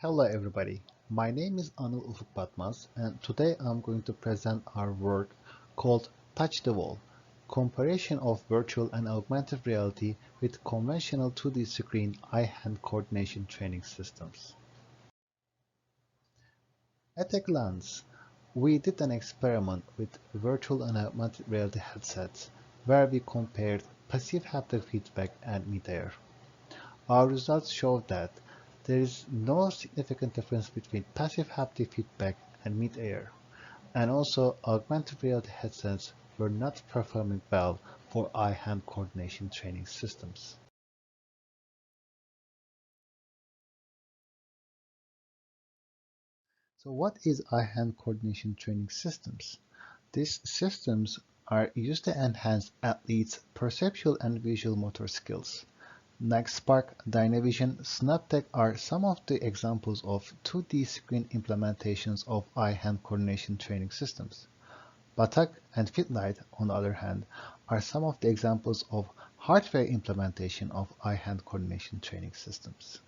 Hello everybody, my name is Anıl Ufuk Batmaz and today I'm going to present our work called Touch the Wall, Comparison of Virtual and Augmented Reality with Conventional 2D Screen Eye-Hand Coordination Training Systems. At a glance, we did an experiment with virtual and augmented reality headsets where we compared passive haptic feedback and midair. Our results showed that there is no significant difference between passive haptic feedback and mid-air, and also augmented reality headsets were not performing well for eye-hand coordination training systems. So what is eye-hand coordination training systems? These systems are used to enhance athletes' perceptual and visual motor skills. NextSpark, Dynavision, SnapTech are some of the examples of 2D screen implementations of eye-hand coordination training systems. Batak and Fitlight, on the other hand, are some of the examples of hardware implementation of eye-hand coordination training systems.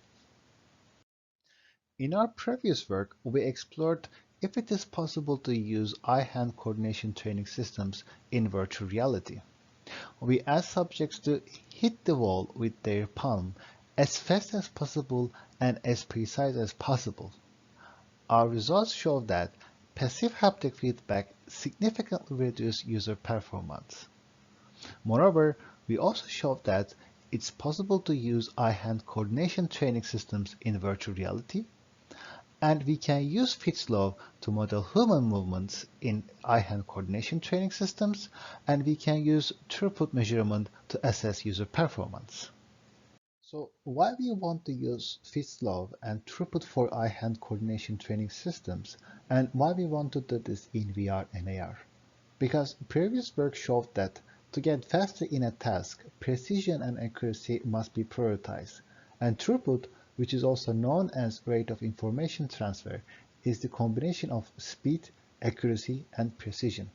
In our previous work, we explored if it is possible to use eye-hand coordination training systems in virtual reality. We asked subjects to hit the wall with their palm as fast as possible and as precise as possible. Our results show that passive haptic feedback significantly reduced user performance. Moreover, we also showed that it's possible to use eye-hand coordination training systems in virtual reality, and we can use Fit's law to model human movements in eye-hand coordination training systems, and we can use throughput measurement to assess user performance. So why we want to use Fit's law and throughput for eye-hand coordination training systems, and why we want to do this in VR and AR? Because previous work showed that to get faster in a task, precision and accuracy must be prioritized, and throughput, which is also known as rate of information transfer, is the combination of speed, accuracy, and precision.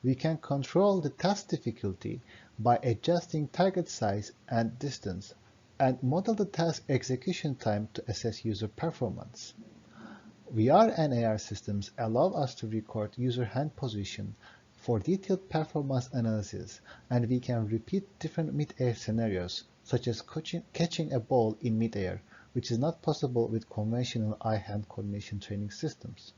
We can control the task difficulty by adjusting target size and distance, and model the task execution time to assess user performance. VR and AR systems allow us to record user hand position for detailed performance analysis, and we can repeat different mid-air scenarios, such as catching a ball in mid-air, which is not possible with conventional eye-hand coordination training systems.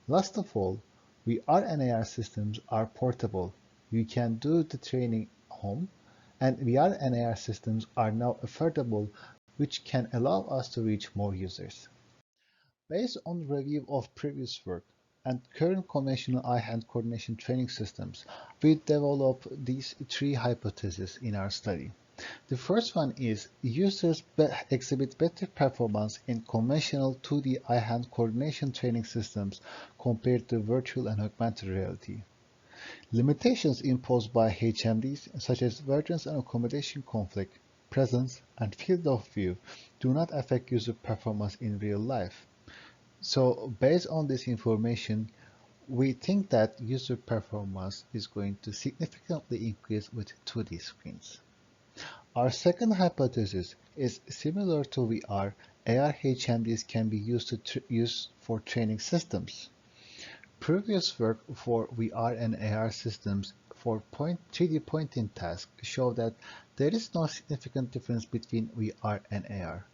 Last of all, VR and AR systems are portable. You can do the training home, and VR and AR systems are now affordable, which can allow us to reach more users. Based on review of previous work and current conventional eye-hand coordination training systems, we developed these three hypotheses in our study. The first one is users exhibit better performance in conventional 2D eye-hand coordination training systems compared to virtual and augmented reality. Limitations imposed by HMDs, such as vergence and accommodation conflict, presence, and field of view, do not affect user performance in real life. So based on this information, we think that user performance is going to significantly increase with 2D screens. Our second hypothesis is similar to VR, AR HMDs can be used for training systems. Previous work for VR and AR systems for 3D pointing tasks show that there is no significant difference between VR and AR,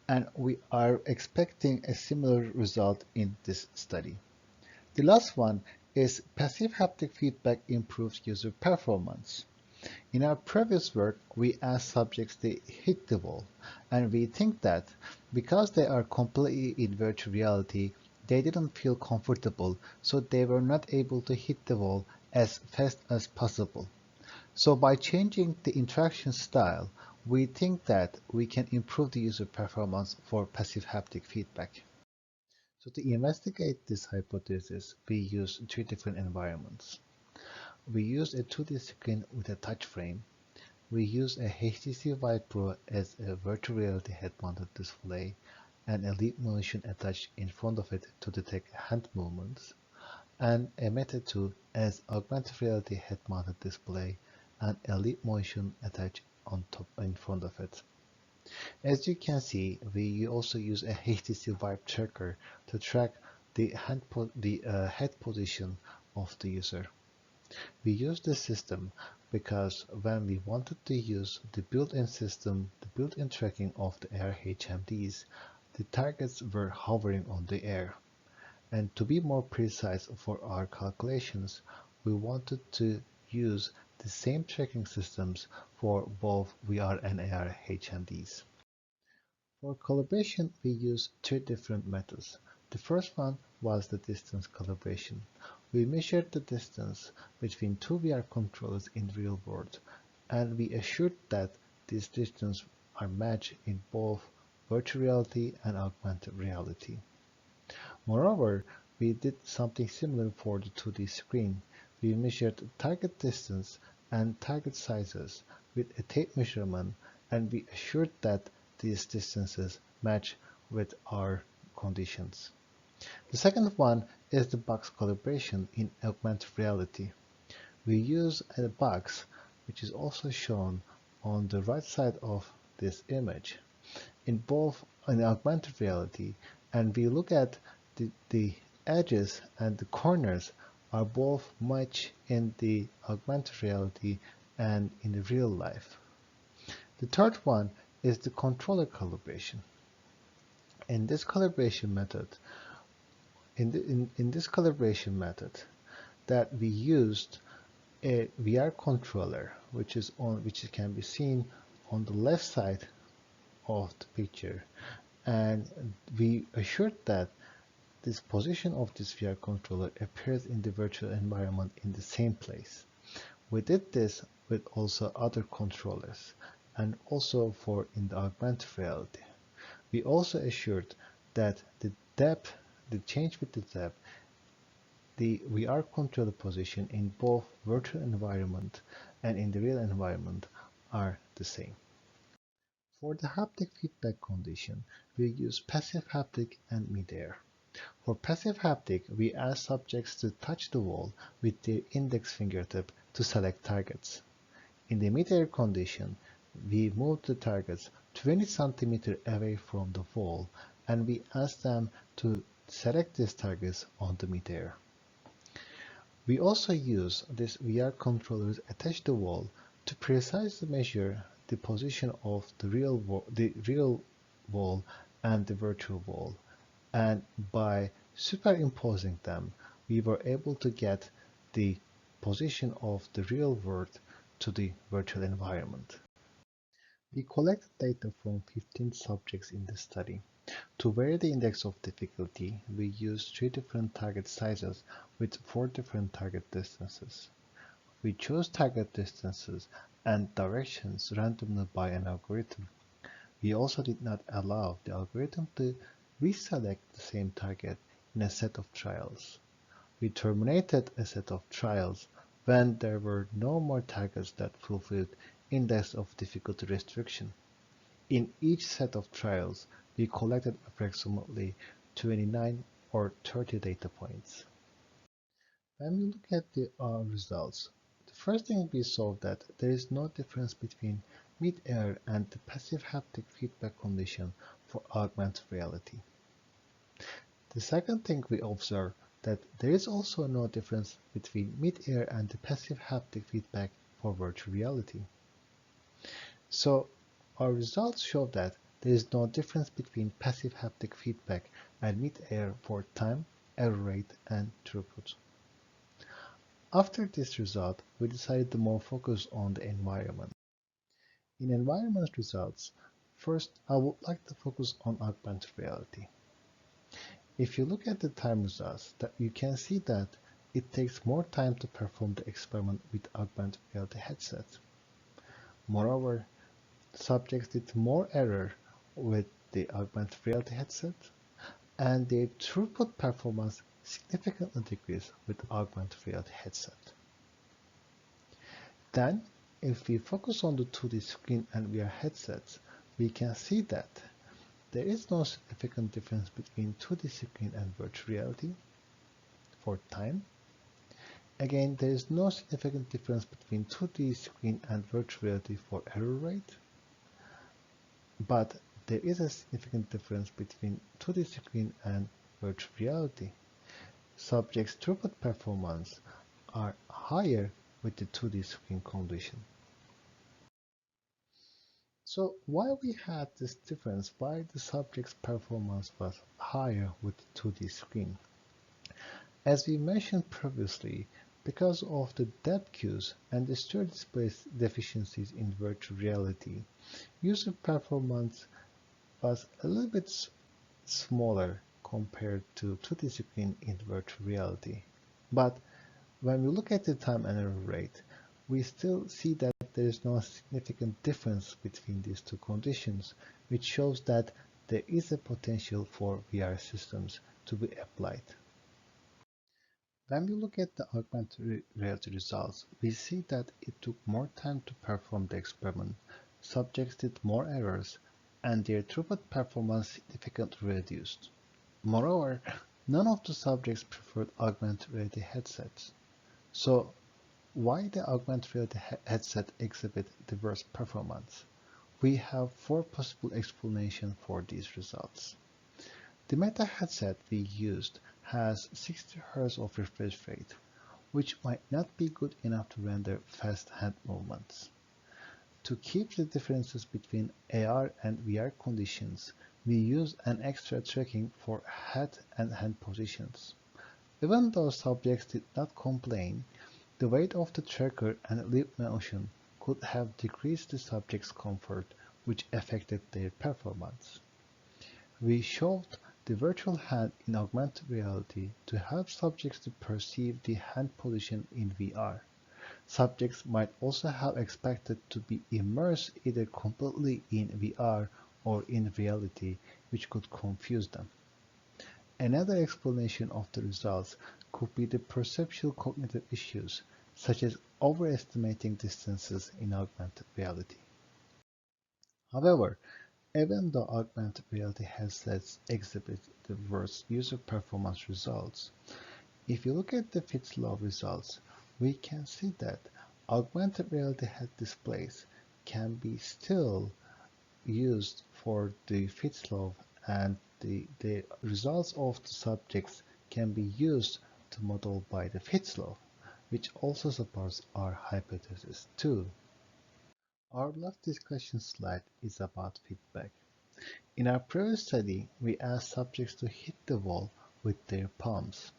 and we are expecting a similar result in this study. The last one is passive haptic feedback improves user performance. In our previous work, we asked subjects to hit the wall, and we think that because they are completely in virtual reality, they didn't feel comfortable, so they were not able to hit the wall as fast as possible. So by changing the interaction style, we think that we can improve the user performance for passive haptic feedback. So to investigate this hypothesis, we use three different environments. We use a 2D screen with a touch frame. We use a HTC Vive Pro as a virtual reality head-mounted display and a leap motion attached in front of it to detect hand movements, and a Meta 2 as augmented reality head-mounted display and a leap motion attached on top in front of it. As you can see, we also use a HTC Vibe tracker to track the head position of the user. We use this system because when we wanted to use the built-in system, the built-in tracking of the air HMDs, the targets were hovering on the air. And to be more precise for our calculations, we wanted to use the same tracking systems for both VR and AR HMDs. For calibration, we use two different methods. The first one was the distance calibration. We measured the distance between two VR controllers in real world, and we assured that these distances are matched in both virtual reality and augmented reality. Moreover, we did something similar for the 2D screen. We measured target distance and target sizes with a tape measurement, and we assured that these distances match with our conditions. The second one is the box calibration in augmented reality. We use a box which is also shown on the right side of this image in augmented reality, and we look at the edges and the corners are both much in the augmented reality and in the real life. The third one is the controller calibration. In this calibration method, that we used a VR controller which can be seen on the left side of the picture, and we assured that this position of this VR controller appears in the virtual environment in the same place. We did this with also other controllers and also for in the augmented reality. We also assured that the change with the depth, the VR controller position in both virtual environment and in the real environment are the same. For the haptic feedback condition, we use passive haptic and mid-air. For passive haptic, we ask subjects to touch the wall with their index fingertip to select targets. In the mid-air condition, we move the targets 20 cm away from the wall, and we ask them to select these targets on the mid-air. We also use these VR controllers attached to the wall to precisely measure the position of the real wall and the virtual wall, and by superimposing them, we were able to get the position of the real world to the virtual environment. We collected data from 15 subjects in the study. To vary the index of difficulty, we used 3 different target sizes with 4 different target distances. We chose target distances and directions randomly by an algorithm. We also did not allow the algorithm to reselect the same target in a set of trials. We terminated a set of trials when there were no more targets that fulfilled index of difficulty restriction. In each set of trials, we collected approximately 29 or 30 data points. When we look at the results, the first thing we saw that there is no difference between mid-air and the passive haptic feedback condition for augmented reality. The second thing we observed that there is also no difference between mid-air and the passive haptic feedback for virtual reality. So our results show that there is no difference between passive haptic feedback and mid-air for time, error rate, and throughput. After this result, we decided to more focus on the environment. In environment results, first I would like to focus on augmented reality. If you look at the time results, that you can see that it takes more time to perform the experiment with augmented reality headset. Moreover, subjects did more error with the augmented reality headset, and their throughput performance significantly decreased with augmented reality headset. Then, if we focus on the 2D screen and VR headsets, we can see that there is no significant difference between 2D screen and virtual reality for time. Again, there is no significant difference between 2D screen and virtual reality for error rate. But there is a significant difference between 2D screen and virtual reality. Subjects' throughput performance are higher with the 2D screen condition. So why we had this difference, why the subject's performance was higher with the 2D screen? As we mentioned previously, because of the depth cues and the stir display deficiencies in virtual reality, user performance was a little bit smaller compared to 2D screen in virtual reality. But when we look at the time and error rate, we still see that there is no significant difference between these two conditions, which shows that there is a potential for VR systems to be applied. When we look at the augmented reality results, we see that it took more time to perform the experiment, subjects did more errors, and their throughput performance significantly reduced. Moreover, none of the subjects preferred augmented reality headsets. So, why the augmented reality headset exhibit the worst performance? We have four possible explanations for these results. The Meta headset we used has 60 Hz of refresh rate, which might not be good enough to render fast hand movements. To keep the differences between AR and VR conditions, we use an extra tracking for head and hand positions. Even though subjects did not complain, the weight of the tracker and lip motion could have decreased the subject's comfort, which affected their performance. We showed the virtual hand in augmented reality to help subjects to perceive the hand position in VR. Subjects might also have expected to be immersed either completely in VR or in reality, which could confuse them. Another explanation of the results could be the perceptual cognitive issues, such as overestimating distances in augmented reality. However, even though augmented reality headsets exhibit the worst user performance results, if you look at the Fitts law results, we can see that augmented reality head displays can be still used for the Fitts law, and the results of the subjects can be used to model by the Fitts law, which also supports our hypothesis too. Our last discussion slide is about feedback. In our previous study, we asked subjects to hit the wall with their palms.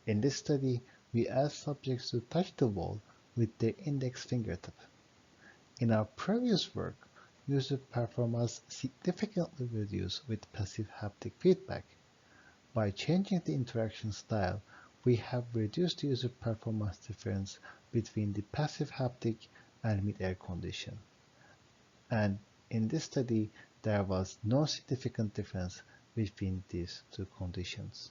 In this study, we asked subjects to touch the wall with their index fingertip. In our previous work, user performance significantly reduced with passive haptic feedback. By changing the interaction style, we have reduced the user performance difference between the passive haptic and mid-air condition. And in this study, there was no significant difference between these two conditions.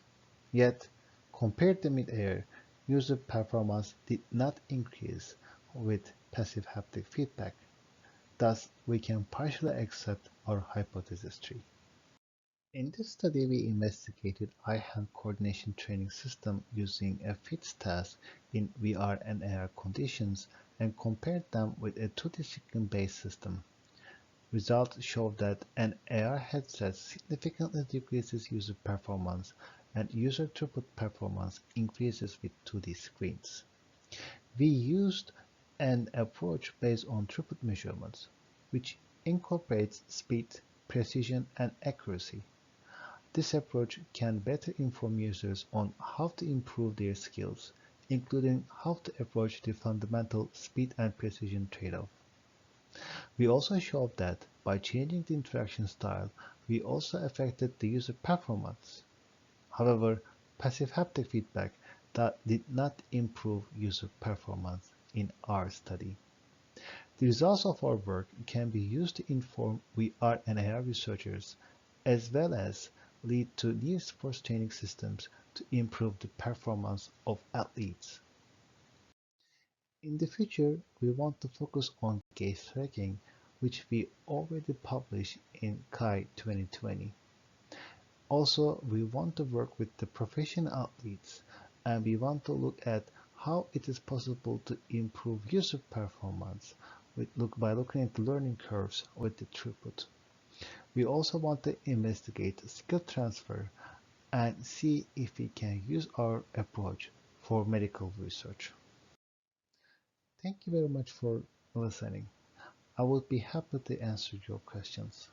Yet, compared to mid-air, user performance did not increase with passive haptic feedback. Thus, we can partially accept our hypothesis tree. In this study, we investigated eye-hand coordination training system using a FITS task in VR and AR conditions and compared them with a 2D screen-based system. Results show that an AR headset significantly decreases user performance and user throughput performance increases with 2D screens. We used an approach based on throughput measurements, which incorporates speed, precision, and accuracy. This approach can better inform users on how to improve their skills, including how to approach the fundamental speed and precision trade-off. We also showed that by changing the interaction style, we also affected the user performance. However, passive haptic feedback that did not improve user performance in our study. The results of our work can be used to inform VR and AR researchers, as well as lead to new sports training systems to improve the performance of athletes. In the future, we want to focus on gaze tracking, which we already published in CHI 2020. Also, we want to work with the professional athletes, and we want to look at how it is possible to improve user performance by looking at the learning curves with the throughput. We also want to investigate skill transfer and see if we can use our approach for medical research. Thank you very much for listening. I would be happy to answer your questions.